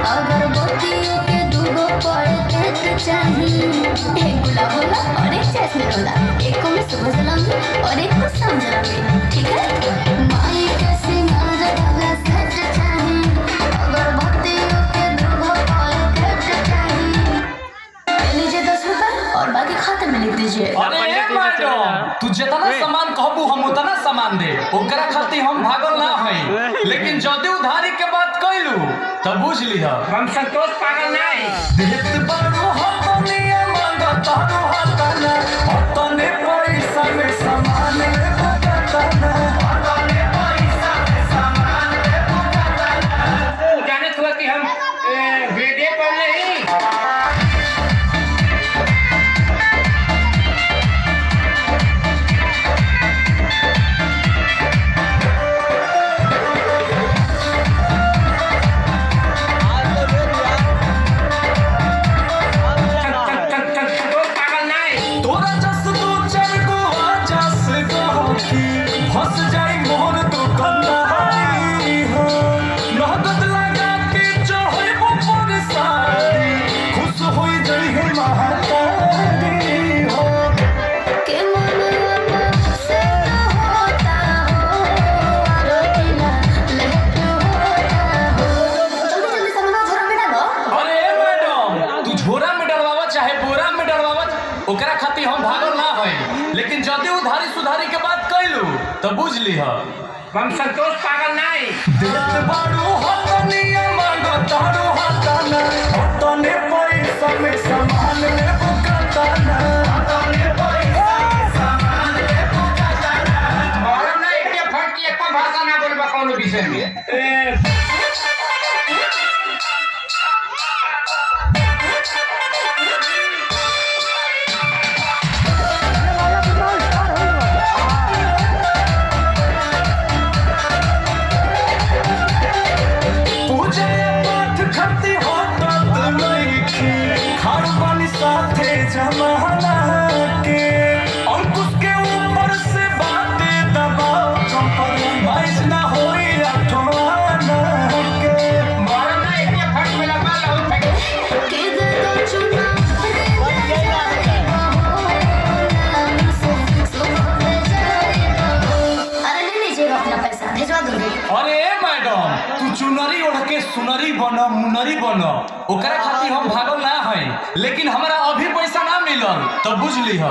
अगर मोतियों के दूगो पड़ते तो चाहिए। एक गुलाब वाला और एक जैस्मिन वाला, एक को मैं समझ लूंगी और एक को समझ लूंगी, ठीक है। माई का सिंगार वाला सेट चाहिए, अगर मोतियों के दूगो पड़ते तो चाहिए। ले लीजिए 10 रुपए और बाकी खाते में लिख दीजिए। अरे मैडम, तू जितना सामान कहबू हम उतना सामान दे, ओकरा खातिर हम भागल ना हई। लेकिन जदि उधारी के बात कइलू तब बुझ लिह हम संतोष पागल नहीं। देत बारू हतनिया मांगा तारू हतना, हतने पैसा में सामान लेबो कतना, हतने पैसा में सामान लेबो कतना। जाने हुआ कि हम ग्रेडे पर नहीं। फंस जाई मोर तो कंधारी हो, नहगत लगा के चढ़े ऊपर सारी, खुश होई जई है महातारी हो। के मनवा से होता हो, रोटिला लेट होता हो। जल्दी जल्दी सामान झोरा में डालो। अरे मैडम, तू झोरा में डलवावा चाहे बोरा में डलवावा, ओकरा खातिर हम भागल ना हई। लेकिन जदि उधारी सुधारी के बात कइलू तब बुझ लिह हम संतोष पागल नहीं। देत बारू हतनिया मांगा तारू हतना, हतने पैसा में सामान लेबो कतना, हतने पैसा में सामान लेबो कतना। और ना एक फट की एक भाषा ना बोलबा कोनो विषय में। साथे जमाना के अंकुश के ऊपर से बातें दबाओ, कंप्रोमाइज ना होई अठवाना के। मरना एक फट में लगा लो। के दे दो चुना रे जाएगा हो, नाम से सुबह में जाएगा हो। अरे ले लीजिएगा अपना पैसा, भिजवा दूंगी। अरे मैडम, तू चुनरी ओढ़ के सुनरी बन मुनरी बन, ओकरा खातिर हम भागल ना हई। लेकिन हमरा अभी पैसा ना मिलल तब बुझ लिह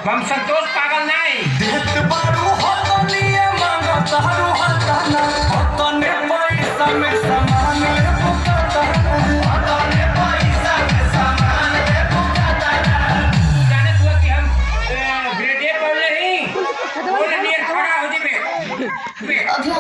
हम संतोष पागल नहीं। देत बारू हतनिया मांगा तारू हतना, हतने पैसा में सामान